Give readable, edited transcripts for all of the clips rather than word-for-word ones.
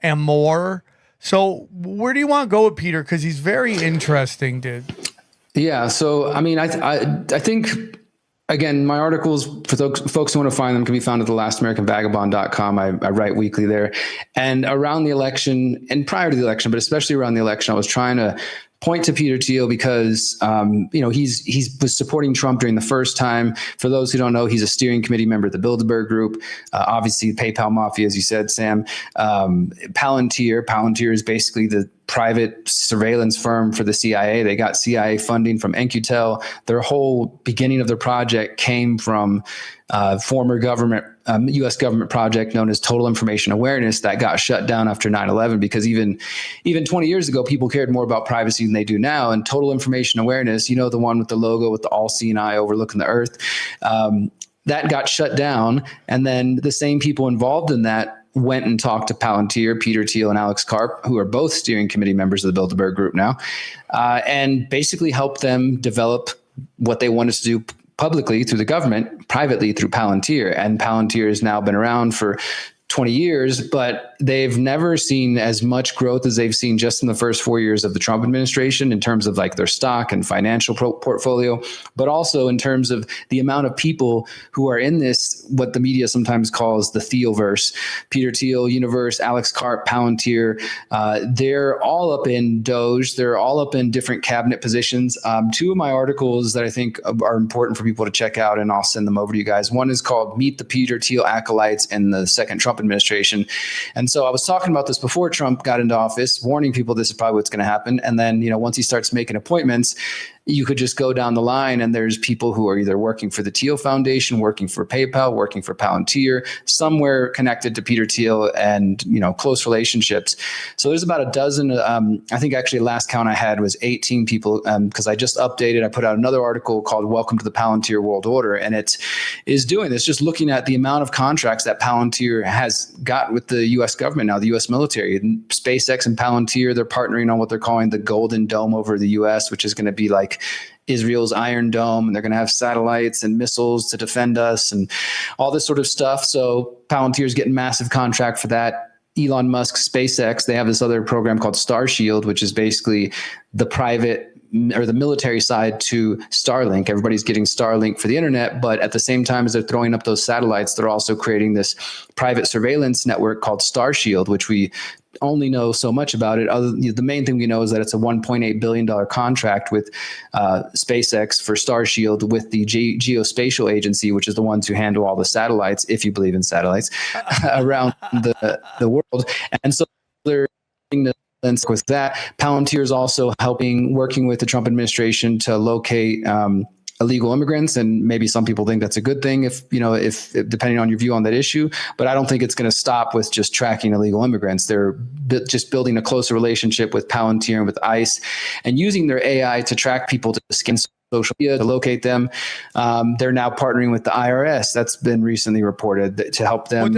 and more. So where do you want to go with Peter? Because he's very interesting, dude. Yeah. So, I mean, I think, again, my articles, for those folks who want to find them, can be found at thelastAmericanVagabond.com. I write weekly there. And around the election and prior to the election, but especially around the election, I was trying to point to Peter Thiel because he was supporting Trump during the first time. For those who don't know, he's a steering committee member of the Bilderberg Group. Obviously, PayPal Mafia, as you said, Sam. Palantir is basically the private surveillance firm for the CIA. They got CIA funding from Enquetel. Their whole beginning of their project came from former government, U.S. government project known as Total Information Awareness that got shut down after 9/11 because even 20 years ago, people cared more about privacy than they do now. And Total Information Awareness, the one with the logo with the all-seeing eye overlooking the earth, that got shut down. And then the same people involved in that went and talked to Palantir, Peter Thiel, and Alex Karp, who are both steering committee members of the Bilderberg Group now, and basically helped them develop what they wanted to do publicly through the government, privately through Palantir. And Palantir has now been around for 20 years, but they've never seen as much growth as they've seen just in the first 4 years of the Trump administration in terms of like their stock and financial portfolio, but also in terms of the amount of people who are in this, what the media sometimes calls the Thielverse, Peter Thiel universe, Alex Karp, Palantir. They're all up in Doge. They're all up in different cabinet positions. Two of my articles that I think are important for people to check out, and I'll send them over to you guys. One is called Meet the Peter Thiel Acolytes in the Second Trump Administration. And so I was talking about this before Trump got into office, warning people this is probably what's going to happen. And then, once he starts making appointments, you could just go down the line and there's people who are either working for the Thiel Foundation, working for PayPal, working for Palantir, somewhere connected to Peter Thiel and, close relationships. So there's about a dozen, I think actually last count I had was 18 people because I just updated, I put out another article called Welcome to the Palantir World Order. And it is doing this, just looking at the amount of contracts that Palantir has got with the U.S. government now, the U.S. military. And SpaceX and Palantir, they're partnering on what they're calling the Golden Dome over the U.S., which is going to be like Israel's Iron Dome, and they're going to have satellites and missiles to defend us and all this sort of stuff. So Palantir is getting massive contract for that. Elon Musk's SpaceX, they have this other program called Starshield, which is basically the private or the military side to Starlink. Everybody's getting Starlink for the internet, but at the same time as they're throwing up those satellites, they're also creating this private surveillance network called Starshield, which we only know so much about it. The main thing we know is that it's a $1.8 billion contract with SpaceX for Starshield with the Geospatial Agency, which is the ones who handle all the satellites, if you believe in satellites, around the world. And so they're with that. Palantir is also working with the Trump administration to locate illegal immigrants, and maybe some people think that's a good thing if depending on your view on that issue, but I don't think it's going to stop with just tracking illegal immigrants. They're just building a closer relationship with Palantir and with ICE and using their AI to track people to scan social media to locate them. They're now partnering with the IRS. That's been recently reported to help them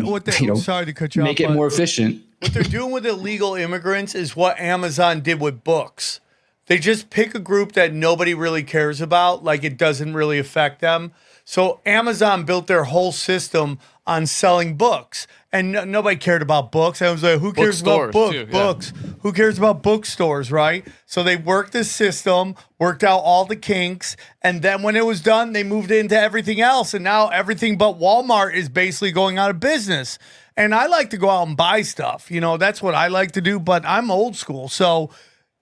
sorry to cut you make off, it more efficient. What they're doing with illegal immigrants is what Amazon did with books. They just pick a group that nobody really cares about, like it doesn't really affect them. So Amazon built their whole system on selling books, and nobody cared about books. I was like, who cares about books? Who cares about bookstores, right? So they worked the system, worked out all the kinks, and then when it was done, they moved into everything else, and now everything but Walmart is basically going out of business. And I like to go out and buy stuff. That's what I like to do, but I'm old school. So,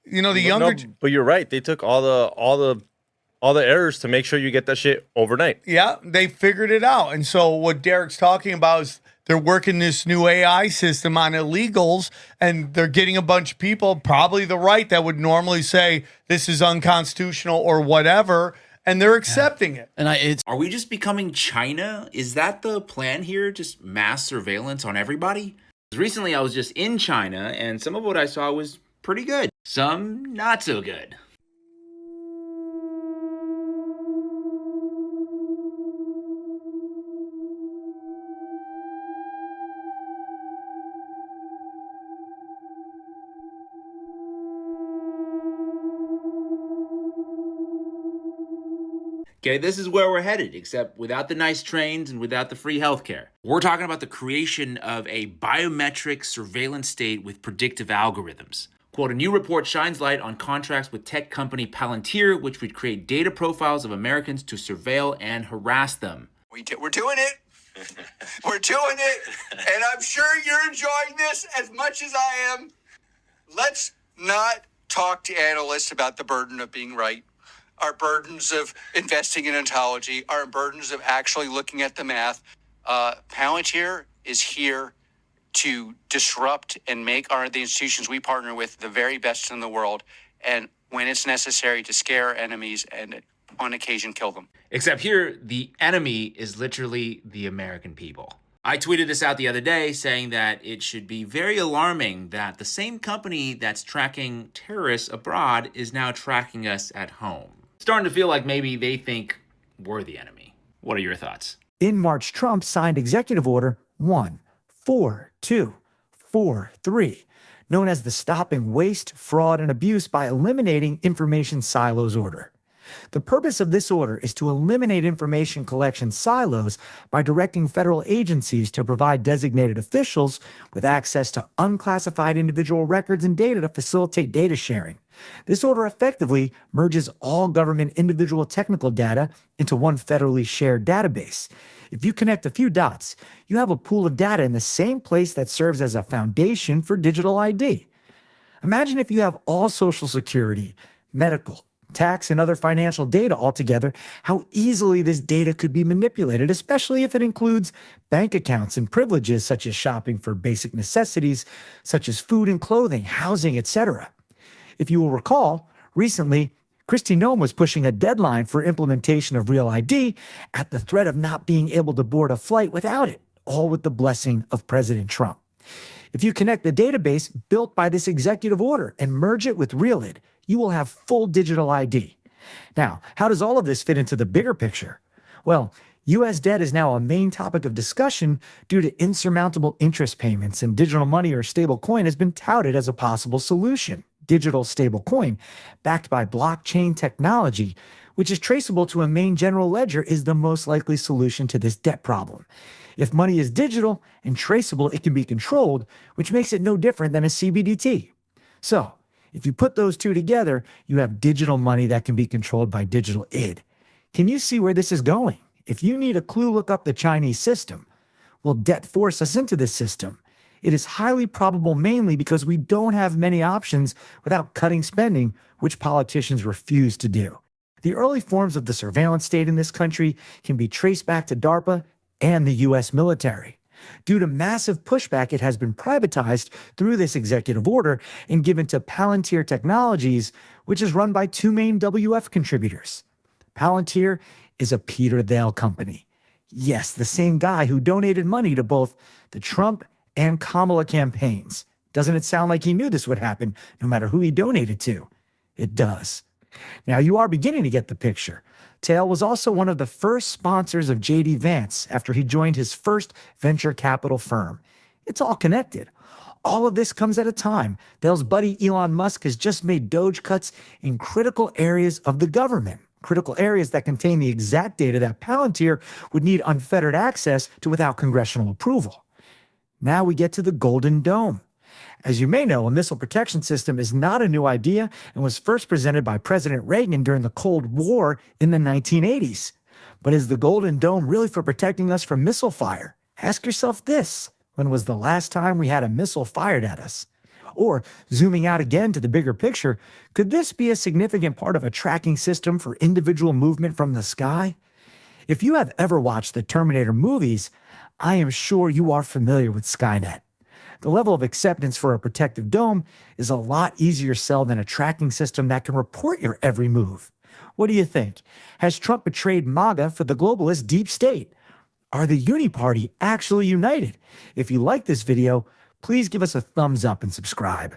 the younger... No, but you're right. They took all the errors to make sure you get that shit overnight. Yeah, they figured it out. And so what Derek's talking about is they're working this new AI system on illegals, and they're getting a bunch of people, probably the right, that would normally say this is unconstitutional or whatever, and they're accepting it. And are we just becoming China? Is that the plan here? Just mass surveillance on everybody? Recently, I was just in China, and some of what I saw was pretty good. Some not so good. Okay, this is where we're headed, except without the nice trains and without the free healthcare. We're talking about the creation of a biometric surveillance state with predictive algorithms. Quote, a new report shines light on contracts with tech company Palantir, which would create data profiles of Americans to surveil and harass them. We're doing it. We're doing it. And I'm sure you're enjoying this as much as I am. Let's not talk to analysts about the burden of being right, our burdens of investing in ontology, our burdens of actually looking at the math. Palantir is here to disrupt and make the institutions we partner with the very best in the world, and when it's necessary, to scare enemies and on occasion kill them. Except here, the enemy is literally the American people. I tweeted this out the other day saying that it should be very alarming that the same company that's tracking terrorists abroad is now tracking us at home. Starting to feel like maybe they think we're the enemy. What are your thoughts? In March, Trump signed Executive Order 14243, known as the Stopping Waste, Fraud, and Abuse by Eliminating Information Silos Order. The purpose of this order is to eliminate information collection silos by directing federal agencies to provide designated officials with access to unclassified individual records and data to facilitate data sharing. This order effectively merges all government individual technical data into one federally shared database. If you connect a few dots, you have a pool of data in the same place that serves as a foundation for digital ID. Imagine if you have all Social Security, medical, tax, and other financial data all together, how easily this data could be manipulated, especially if it includes bank accounts and privileges such as shopping for basic necessities, such as food and clothing, housing, etc. If you will recall, recently, Kristi Noem was pushing a deadline for implementation of Real ID at the threat of not being able to board a flight without it, all with the blessing of President Trump. If you connect the database built by this executive order and merge it with RealID, you will have full digital ID. Now, how does all of this fit into the bigger picture? Well, U.S. debt is now a main topic of discussion due to insurmountable interest payments, and digital money or stable coin has been touted as a possible solution. Digital stable coin, backed by blockchain technology, which is traceable to a main general ledger, is the most likely solution to this debt problem. If money is digital and traceable, it can be controlled, which makes it no different than a CBDT. So, if you put those two together, you have digital money that can be controlled by digital ID. Can you see where this is going? If you need a clue, look up the Chinese system. Will debt force us into this system? It is highly probable, mainly because we don't have many options without cutting spending, which politicians refuse to do. The early forms of the surveillance state in this country can be traced back to DARPA and the U.S. military. Due to massive pushback, it has been privatized through this executive order and given to Palantir Technologies, which is run by two main WF contributors. Palantir is a Peter Thiel company. Yes, the same guy who donated money to both the Trump and Kamala campaigns. Doesn't it sound like he knew this would happen, no matter who he donated to? It does. Now, you are beginning to get the picture. Thiel was also one of the first sponsors of J.D. Vance after he joined his first venture capital firm. It's all connected. All of this comes at a time Thiel's buddy Elon Musk has just made Doge cuts in critical areas of the government, critical areas that contain the exact data that Palantir would need unfettered access to without congressional approval. Now we get to the Golden Dome. As you may know, a missile protection system is not a new idea and was first presented by President Reagan during the Cold War in the 1980s. But is the Golden Dome really for protecting us from missile fire? Ask yourself this: when was the last time we had a missile fired at us? Or, zooming out again to the bigger picture, could this be a significant part of a tracking system for individual movement from the sky? If you have ever watched the Terminator movies, I am sure you are familiar with Skynet. The level of acceptance for a protective dome is a lot easier sell than a tracking system that can report your every move. What do you think? Has Trump betrayed MAGA for the globalist deep state? Are the Uni-party actually united? If you like this video, please give us a thumbs up and subscribe.